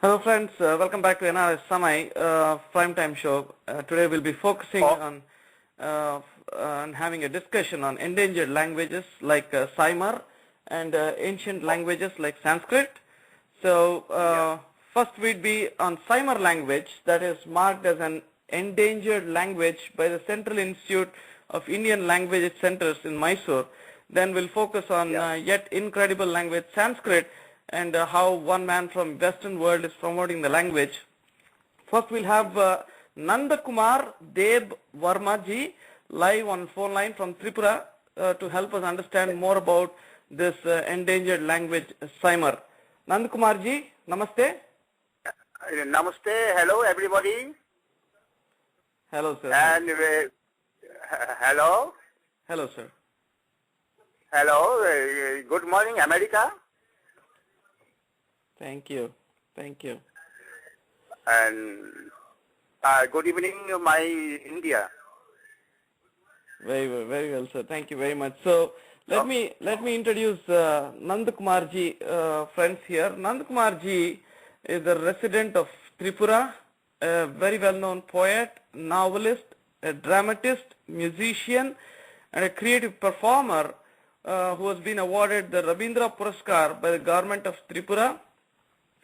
Hello friends, welcome back to NRS Samay primetime show. Today we'll be focusing on having a discussion on endangered languages like Saimar and ancient languages like Sanskrit. So first we'd be on Saimar language, that is marked as an endangered language by the Central Institute of Indian Language Centers in Mysore. Then we'll focus on yet incredible language Sanskrit and how one man from Western world is promoting the language. First we'll have Nanda Kumar Varma ji live on phone line from Tripura to help us understand more about this endangered language Saimar. Nanda Kumar ji, namaste. Namaste, hello everybody. Hello sir. And hello. Hello sir. Hello, good morning America. Thank you. Thank you. And good evening, my India. Very well, sir. Thank you very much. So let me introduce Nanda Kumar ji, friends here. Nanda Kumar ji is a resident of Tripura, a very well-known poet, novelist, a dramatist, musician, and a creative performer who has been awarded the Rabindra Puraskar by the government of Tripura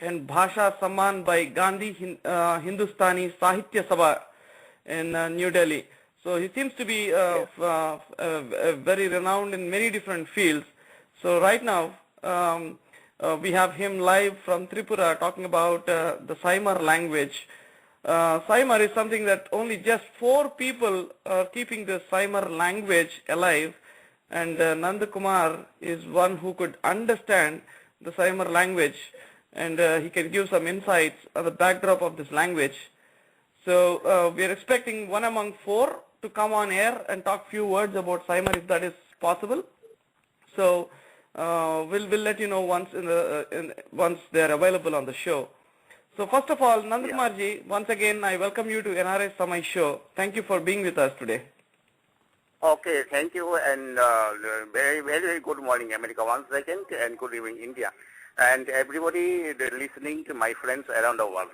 and Bhasa Samman by Gandhi Hindustani Sahitya Sabha in New Delhi. So he seems to be very renowned in many different fields. So right now we have him live from Tripura talking about the Saimar language. Saimar is something that only just 4 people are keeping the Saimar language alive, and Nanda Kumar is one who could understand the Saimar language, and he can give some insights on the backdrop of this language. So we are expecting one among 4 to come on air and talk few words about Saimar if that is possible. So we'll let you know once once they are available on the show. So first of all, Nanda Kumar ji, once again I welcome you to NRS Samay show. Thank you for being with us today. Okay, thank you, and very good morning America once again, and good evening India. And everybody listening to my friends around the world.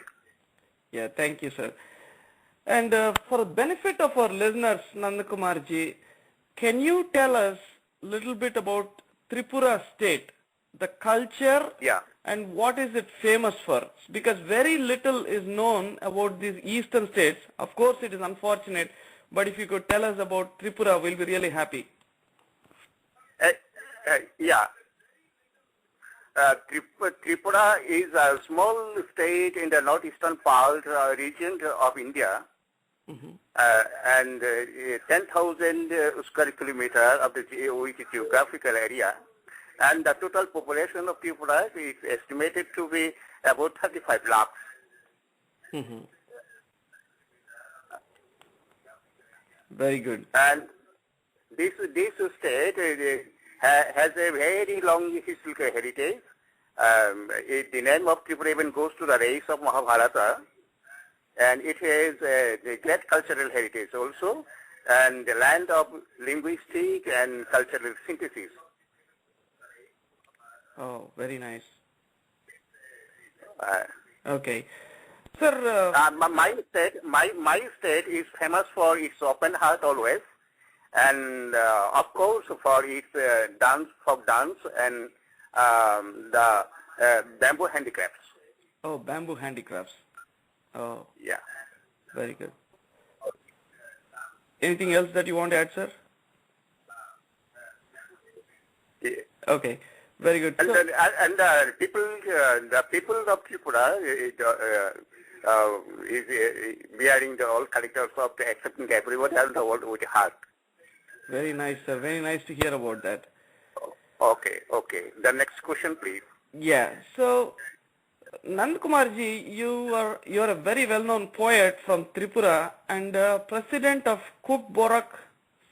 Yeah, thank you, sir. And for the benefit of our listeners, Nanda Kumar ji, can you tell us a little bit about Tripura state, the culture, and what is it famous for? Because very little is known about these eastern states. Of course, it is unfortunate, but if you could tell us about Tripura, we'll be really happy. Tripura is a small state in the northeastern part region of India, and 10,000 square kilometer of the geographical area, and the total population of Tripura is estimated to be about 35 lakhs. Very good. And this state has a very long historical heritage. The name of Tripura even goes to the race of Mahabharata, and it has a great cultural heritage also, and the land of linguistic and cultural synthesis. Oh, very nice. Okay. Sir, my state is famous for its open heart always, and of course for its folk dance and the bamboo handicrafts. Oh, bamboo handicrafts. Oh, yeah. Very good. Anything else that you want to add, sir? Yeah. Okay, very good. And the people of Tripura is bearing the all characters of accepting everyone else the world with heart. Very nice, sir. Very nice to hear about that. Okay. The next question, please. Yeah. So, Nanda Kumar ji, you are a very well-known poet from Tripura and president of Govt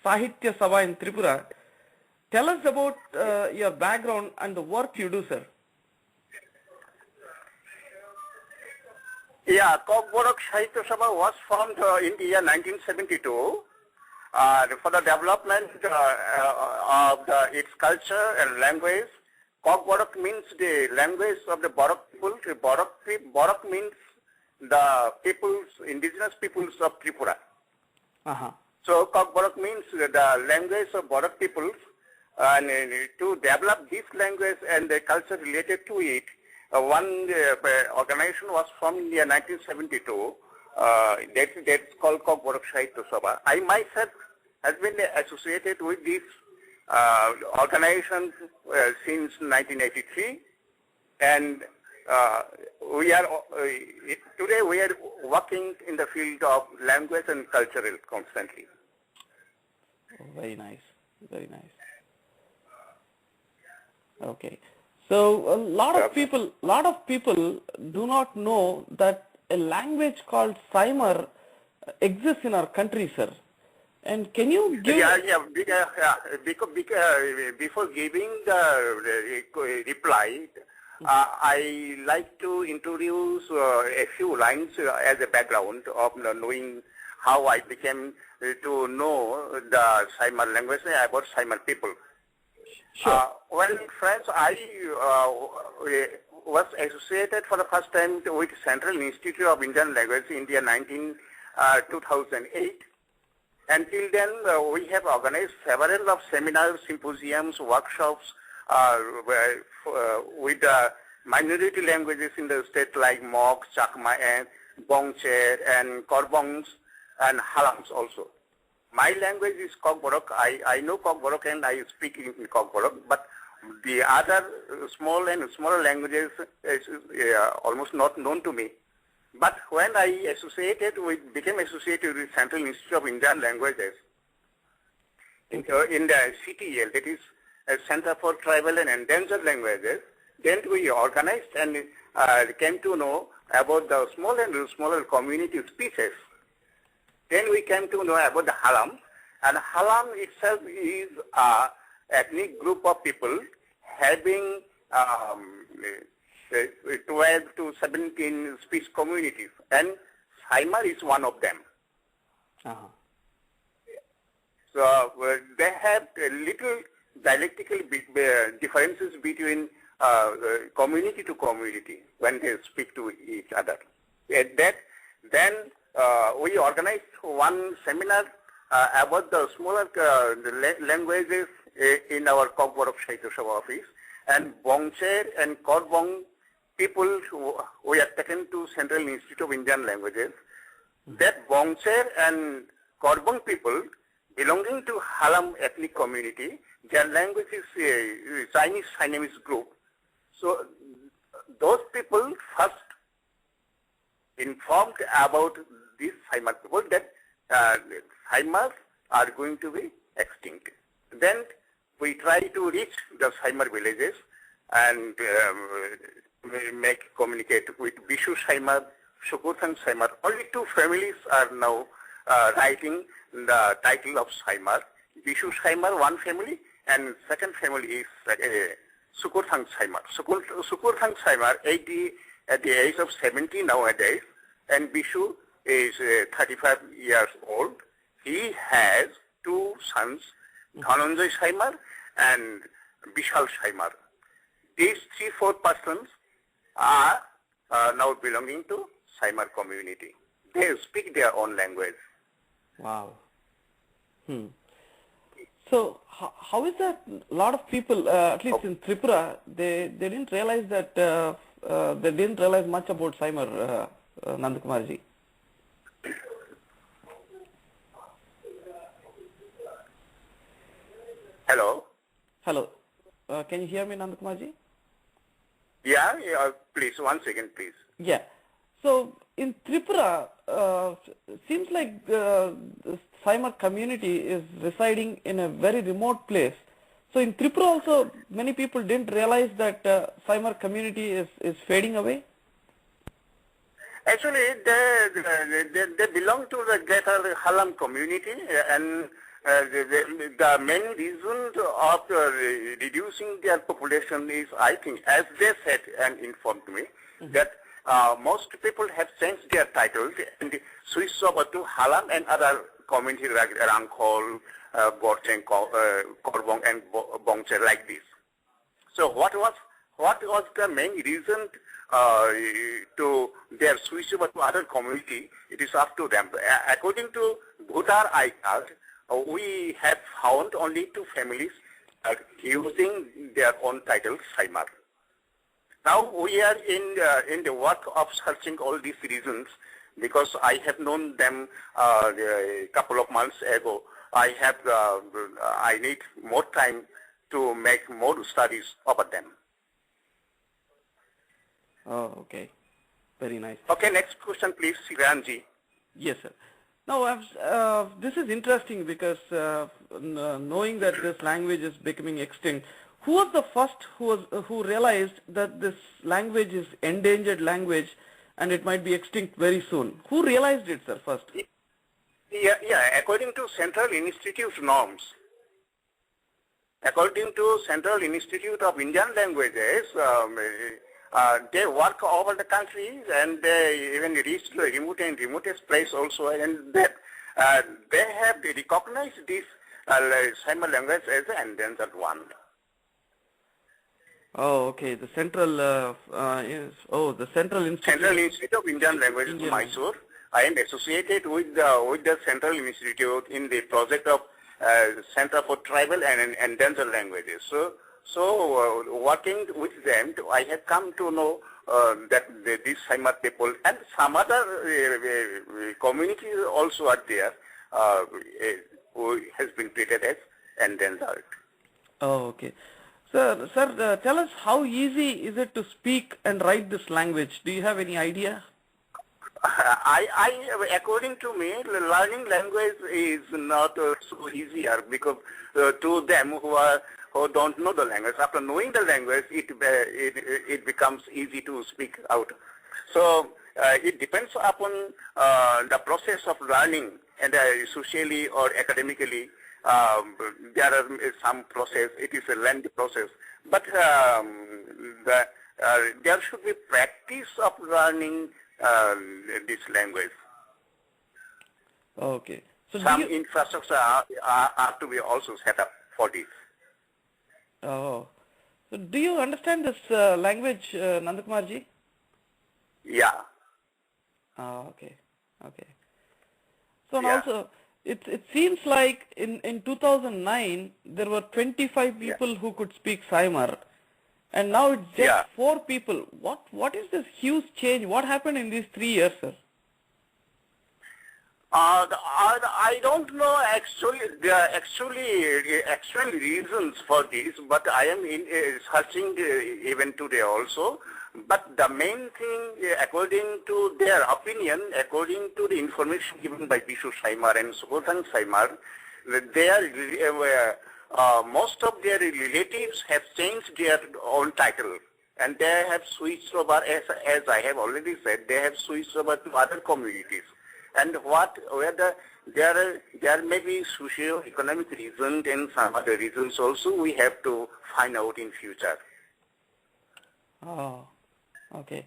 Sahitya Sabha in Tripura. Tell us about your background and the work you do, sir. Yeah, Govt Sahitya Sabha was formed in the year 1972 for the development of its culture and language. Govt means the language of the Bharat people Borok means the peoples, indigenous peoples of Tripura. Uh-huh. So Borok means the language of Borok peoples, and to develop this language and the culture related to it, one organization was formed in the year 1972. That's called Borok Sahitya Sabha. I myself has been associated with this organization since 1983, and today we are working in the field of language and cultural constantly. Oh, very nice, very nice. Okay, so a lot of people do not know that a language called Saimar exists in our country, sir. And can you give? Before giving the reply, I like to introduce a few lines as a background of knowing how I became to know the Saimar language about Saimar people. Sure. Well, friends, I was associated for the first time with Central Institute of Indian Language in the year 2008. Until then, we have organized several of seminars, symposiums, workshops with minority languages in the state like Mok, Chakma, and Bongche, and Korbongs, and Halams also. My language is Kokborok. I know Kokborok and I speak in Kokborok, but the other small and smaller languages is almost not known to me. But when I became associated with Central Institute of Indian Languages in the CTL, that is Center for Tribal and Endangered Languages, then we organized and came to know about the small and smaller community species. Then we came to know about the Halam, and Halam itself is an ethnic group of people having 12 to 17 speech communities, and Saimar is one of them. Uh-huh. So they have little dialectical differences between community to community when they speak to each other. Then we organized one seminar about the smaller languages in our Kokborok Sahitya Sabha office, and Bongche and Korbong people we are taken to Central Institute of Indian Languages. That Bongche and Korbong people belonging to Halam ethnic community, their language is Chinese Siamese group. So those people first informed about these Saimar people that Saimars are going to be extinct. Then we try to reach the Saimar villages and communicate with Bishu Saimar, Shukurthang Saimar. Only two families are now writing the title of Saimar. Bishu Saimar, one family, and second family is Sukurthang Saimar. Sukurthang Saimar, at the age of 70 nowadays, and Bishu is 35 years old. He has two sons, Dhananjay Saimar and Bishal Saimar. These 3-4 persons are now belonging to Saimar community. They speak their own language. Wow. So how is that a lot of people, at least in Tripura, they didn't realize that, they didn't realize much about Saimar, Nandakumarji? Hello? Hello. Can you hear me, Nandakumarji? Yeah, please, 1 second, please. Yeah. So in Tripura, seems like the Saimar community is residing in a very remote place. So in Tripura also, many people didn't realize that Saimar community is fading away? Actually, they belong to the greater Halam community, and the main reason of reducing their population is, I think, as they said and informed me, that most people have changed their titles and switched over to Halam and other communities like Rangkhol, Gorcheng, Korbong, and Bongche, like this. So what was the main reason to their switch over to other community, it is up to them. According to voter ID card, we have found only 2 families using their own title, Saimar. Now we are in the work of searching all these reasons, because I have known them a couple of months ago. I need more time to make more studies over them. Oh, okay. Very nice. Okay, next question, please, Siranji. Yes, sir. Now, this is interesting because knowing that this language is becoming extinct, who was the first who realized that this language is endangered language and it might be extinct very soon? Who realized it, sir, first? Yeah. According to Central Institute norms, according to Central Institute of Indian Languages, they work over the country, and they even reach to a remotest place also, and they have recognized this Saimar language as an endangered one. Oh, okay. The Central the Central Institute. Central Institute of Indian Languages, Mysore. I am associated with the Central Institute in the project of Center for Tribal and Endangered Languages. So working with them, I have come to know that these Saimar people and some other communities also are there who has been treated as endangered. Oh, okay. Sir, tell us, how easy is it to speak and write this language? Do you have any idea? According to me, learning language is not so easier, because to them who don't know the language, after knowing the language, it becomes easy to speak out. So it depends upon the process of learning, and socially or academically, there are some process. It is a lengthy process, but there should be practice of learning this language. Okay. So some infrastructure are to be also set up for this. Oh. So do you understand this language, Nandakumar ji? Yeah. Oh, okay. Okay. So yeah. Also, it seems like in 2009 there were 25 people who could speak Saimar, and now it's just 4 people. What is this huge change? What happened in these 3 years, sir? I don't know actually the actual reasons for this, but I am searching even today also. But the main thing, according to their opinion, according to the information given by Bishu Saimar and Subodhan Saimar, most of their relatives have changed their own title, and they have switched over, as I have already said, they have switched over to other communities. And whether there may be socio-economic reasons and some other reasons also, we have to find out in future. Oh, okay.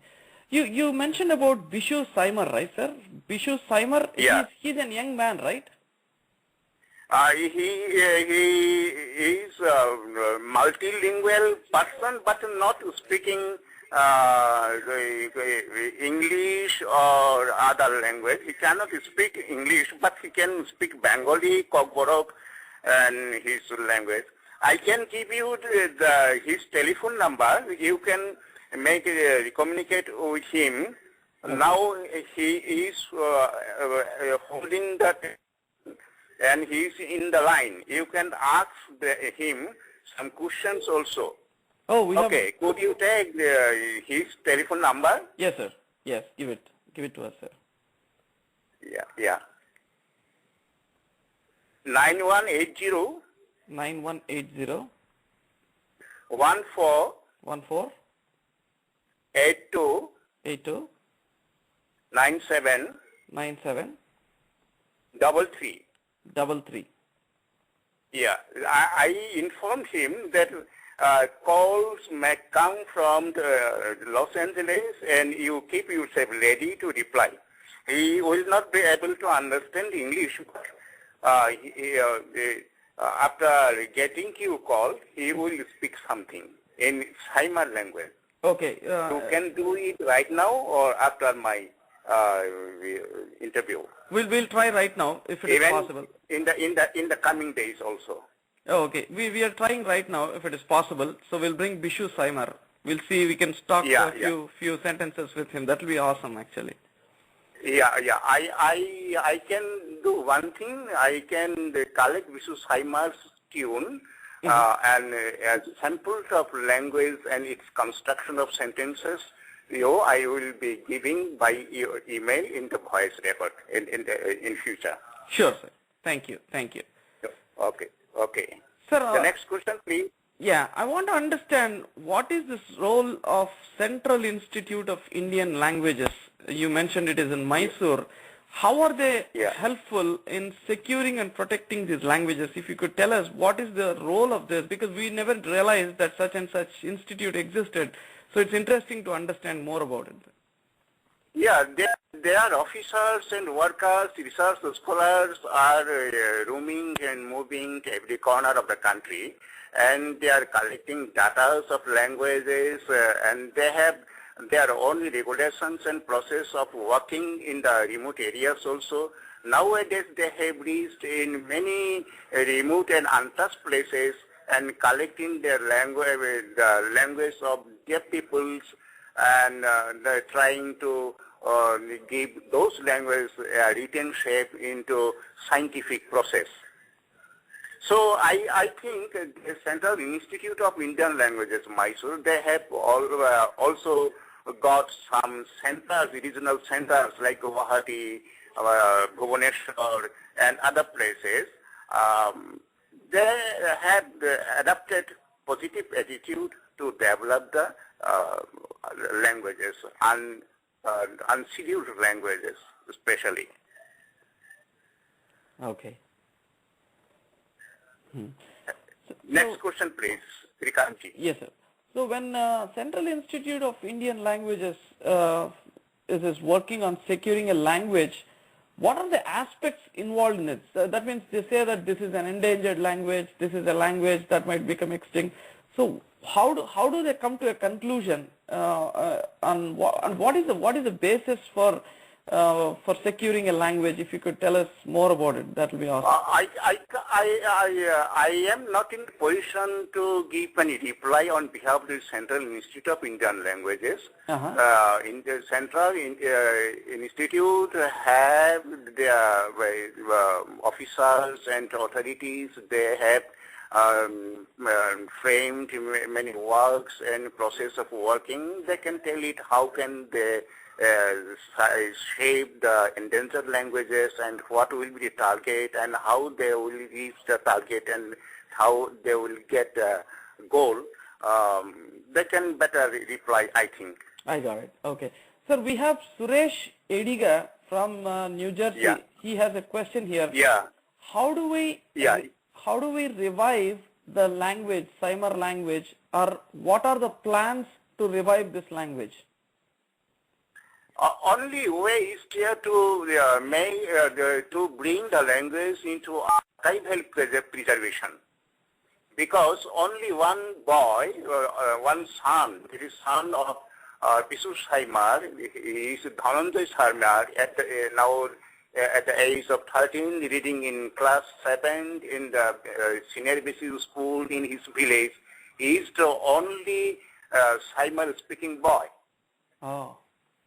You mentioned about Bishu Saimar, right, sir? Bishu Saimar, he's a young man, right? He is a multilingual person, but not speaking English or other language. He cannot speak English, but he can speak Bengali, Kokborok, and his language. I can give you his telephone number. You can communicate with him. Now he is holding that, and he is in the line. You can ask him some questions also. Oh, we okay. Could you take his telephone number? Yes, sir. Yes, give it to us, sir. Yeah. 9180. 9180. 14. 82. 97. 33. Yeah, I informed him that calls may come from Los Angeles, and you keep yourself ready to reply. He will not be able to understand English, but after getting your call, he will speak something in Saimar language. Okay. You can do it right now or after my interview. We'll try right now if it is Even possible. in the coming days also. Oh, okay. We are trying right now if it is possible. So we'll bring Bishu Saimar. We'll see we can talk a few sentences with him. That will be awesome actually. Yeah. I can do one thing. I can collect Bishu Saimar's tune and as samples of language and its construction of sentences. I will be giving by your email in the voice record in future. Sure, sir. Thank you. Okay. Sir, the next question, please. Yeah, I want to understand what is this role of Central Institute of Indian Languages? You mentioned it is in Mysore. How are they helpful in securing and protecting these languages? If you could tell us what is the role of this, because we never realized that such and such institute existed. So it's interesting to understand more about it. Yeah, there are officers and workers, research scholars are roaming and moving to every corner of the country, and they are collecting data of languages, and they have their own regulations and process of working in the remote areas also. Nowadays, they have reached in many remote and untouched places and collecting their language, the language of deaf peoples, and they're trying to give those languages a written shape into scientific process. So I think the Central Institute of Indian Languages, Mysore, they have also got some centers, regional centers like Guwahati, Bhubaneswar, and other places. They have adopted positive attitude to develop the languages, unscheduled languages especially. Okay. Next question, please, Srikanth. Yes, sir. So when Central Institute of Indian Languages is working on securing a language, what are the aspects involved in it? So that means they say that this is an endangered language, this is a language that might become extinct. So how do they come to a conclusion on what is the basis for securing a language? If you could tell us more about it, that will be awesome. I am not in position to give any reply on behalf of the Central Institute of Indian Languages. In the Central Institute have their officers and authorities. They have framed many works and process of working. They can tell it how can they shape the endangered languages and what will be the target and how they will reach the target and how they will get the goal. They can better reply, I think. I got it. Okay. Sir, we have Suresh Ediga from New Jersey. Yeah. He has a question here. Yeah. How do we revive the language, Saimar language, or what are the plans to revive this language? Only way is here to to bring the language into archival preservation, because only one boy, one son, it is son of Bishu Saimar, he is Dhananjay Saimar now at the age of 13, reading in class 7 in the senior basic school in his village. He is the only Saimar speaking boy. Oh.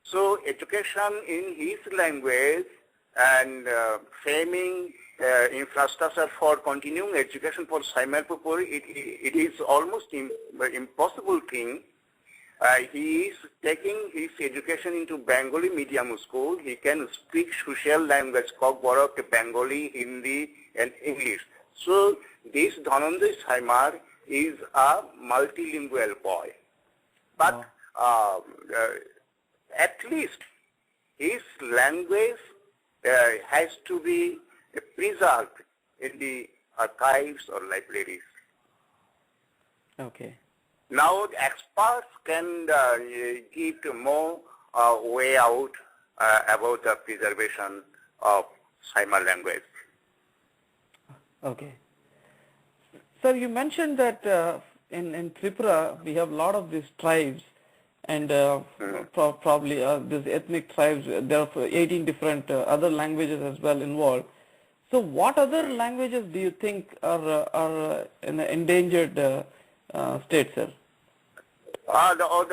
So education in his language and framing infrastructure for continuing education for Saimar people, it is almost impossible thing. He is taking his education into Bengali medium school. He can speak social language, Kokborok, Bengali, Hindi, and English. So this Dhananjay Saimar is a multilingual boy. But at least his language has to be preserved in the archives or libraries. Okay. Now the experts can give more way out about the preservation of Saimar language. Okay. Sir, you mentioned that in Tripura we have a lot of these tribes. and probably these ethnic tribes. There are 18 different other languages as well involved. So, what other languages do you think are in the endangered state, sir? Almost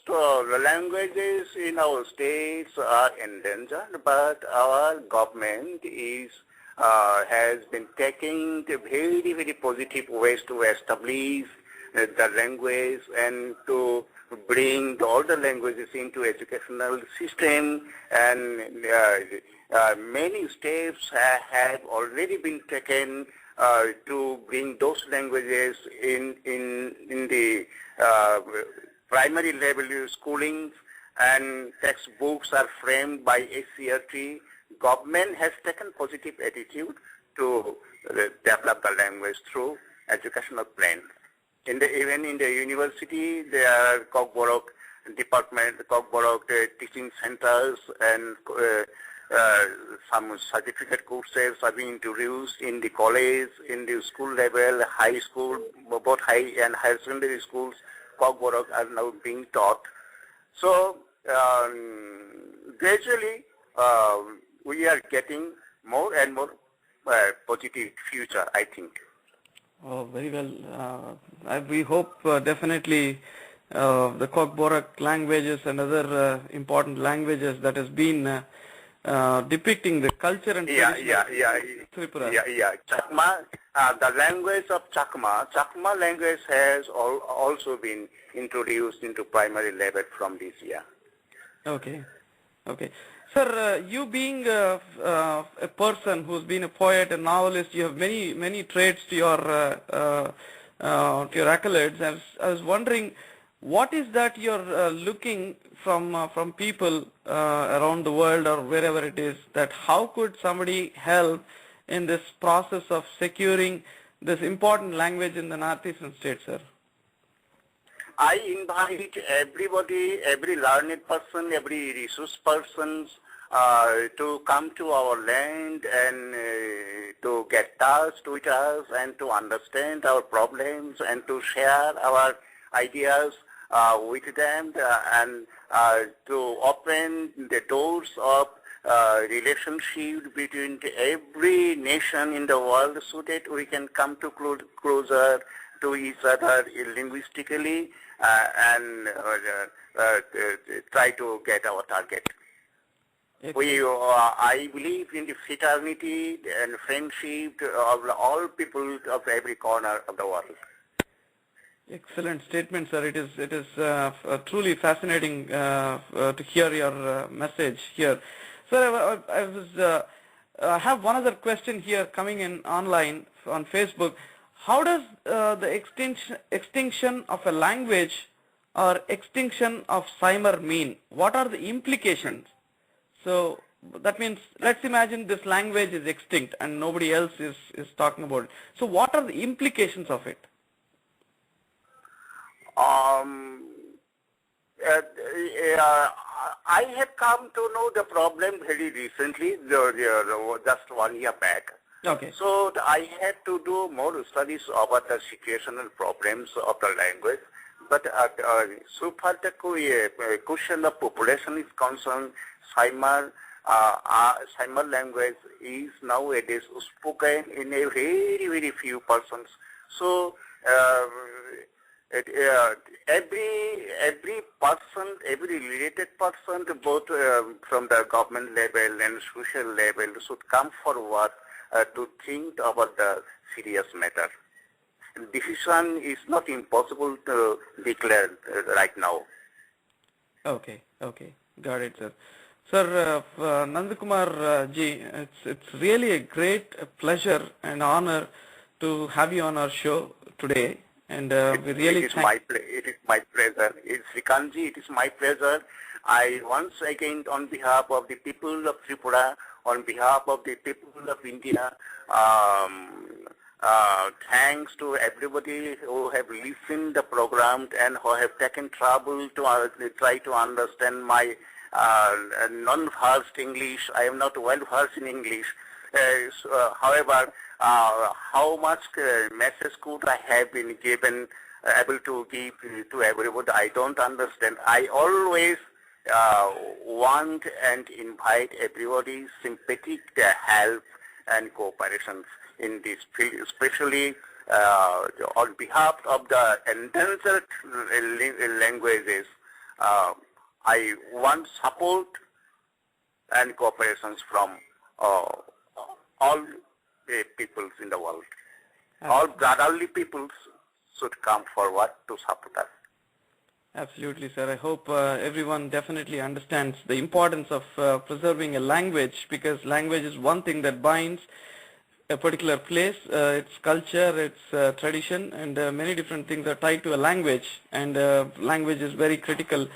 the languages in our states are endangered, but our government has been taking the very positive ways to establish the language and to bring all the languages into educational system, and many steps have already been taken to bring those languages in the primary level schooling, and textbooks are framed by ACRT. Government has taken positive attitude to develop the language through educational plan. Even in the university, there are Govt department, Govt teaching centers, and some certificate courses are being introduced in the college, in the school level, high school, both high and higher secondary schools. Govt are now being taught. So gradually we are getting more and more positive future, I think. Oh, very well. We hope definitely the Kokborak languages and other important languages that has been depicting the culture and tradition of Tripura. Chakma, the language of Chakma language has also been introduced into primary level from this year. Okay. Sir, you being a person who's been a poet and novelist, you have many traits to your accolades. I was wondering, what is that you're looking from people around the world or wherever it is, that how could somebody help in this process of securing this important language in the northeastern states, sir? I invite everybody, every learned person, every resource person to come to our land and to get touched with us and to understand our problems and to share our ideas with them and to open the doors of relationship between every nation in the world so that we can come to closer to each other linguistically and try to get our target. I believe in the fraternity and friendship of all people of every corner of the world. Excellent statement, sir. It is truly fascinating to hear your message here. Sir, I have one other question here coming in online on Facebook. How does the extinction of a language or extinction of Saimar mean? What are the implications? So that means, let's imagine this language is extinct and nobody else is talking about it. So what are the implications of it? I have come to know the problem very recently, just 1 year back. Okay. So I had to do more studies about the situational problems of the language. But so far the question of population is concerned, Saimar language is nowadays spoken in a very few persons. So every person, every related person, both from the government level and social level, should come forward to think about the serious matter. Decision is not impossible to declare right now. Okay, got it, sir. Sir, Nandakumar ji, it's really a great pleasure and honor to have you on our show today, and we really it is my pleasure. It's Srikanji, it is my pleasure. I once again, on behalf of the people of Tripura, on behalf of the people of India, thanks to everybody who have listened the program and who have taken trouble to try to understand my non-versed English. I am not well-versed in English. However, how much message could I have been given able to give to everybody. I don't understand. I always want and invite everybody sympathetic help and cooperation in this field, especially on behalf of the endangered languages. I want support and cooperations from all the peoples in the world. All brotherly peoples should come forward to support us. Absolutely, sir. I hope everyone definitely understands the importance of preserving a language, because language is one thing that binds a particular place, its culture, its tradition, and many different things are tied to a language, and language is very critical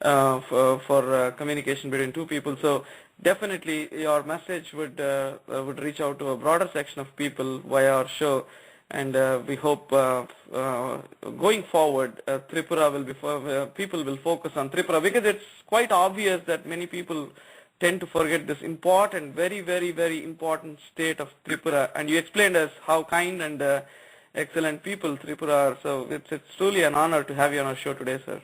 for communication between two people. So definitely your message would reach out to a broader section of people via our show, and we hope going forward Tripura will be people will focus on Tripura, because it's quite obvious that many people tend to forget this important, very, very, very important state of Tripura, and you explained us how kind and excellent people Tripura are. So it's truly an honor to have you on our show today, sir.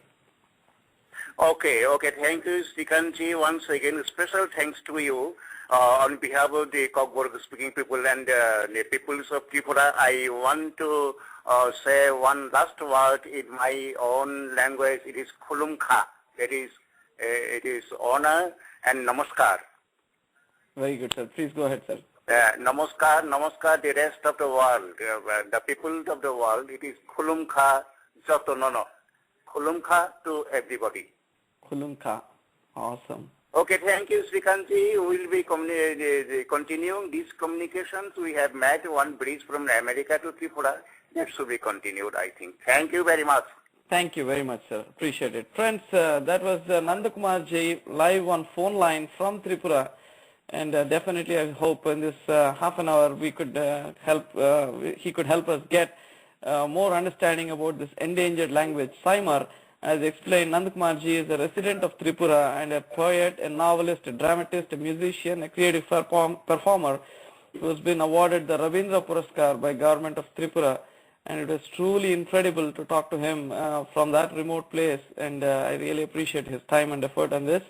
Okay. Thank you, Srikanji. Once again, special thanks to you on behalf of the Govt speaking people and the peoples of Tripura. I want to say one last word in my own language. It is Khulumkha. It is honor and namaskar. Very good, sir. Please go ahead, sir. Namaskar, the rest of the world, the people of the world. It is Khulumkha Jotonono. Khulumkha to everybody. Khulumkha. Awesome. Okay, thank you, Srikanji. We will be continuing these communications. We have met one bridge from America to Tripura. That should be continued, I think. Thank you very much. Thank you very much, sir. Appreciate it. Friends, that was Nanda Kumar ji live on phone line from Tripura. And definitely I hope in this half an hour we could he could help us get more understanding about this endangered language, Saimar. As explained, Nanda Kumar ji is a resident of Tripura and a poet, a novelist, a dramatist, a musician, a creative performer who has been awarded the Rabindra Puraskar by Govt of Tripura. And it was truly incredible to talk to him from that remote place, and I really appreciate his time and effort on this.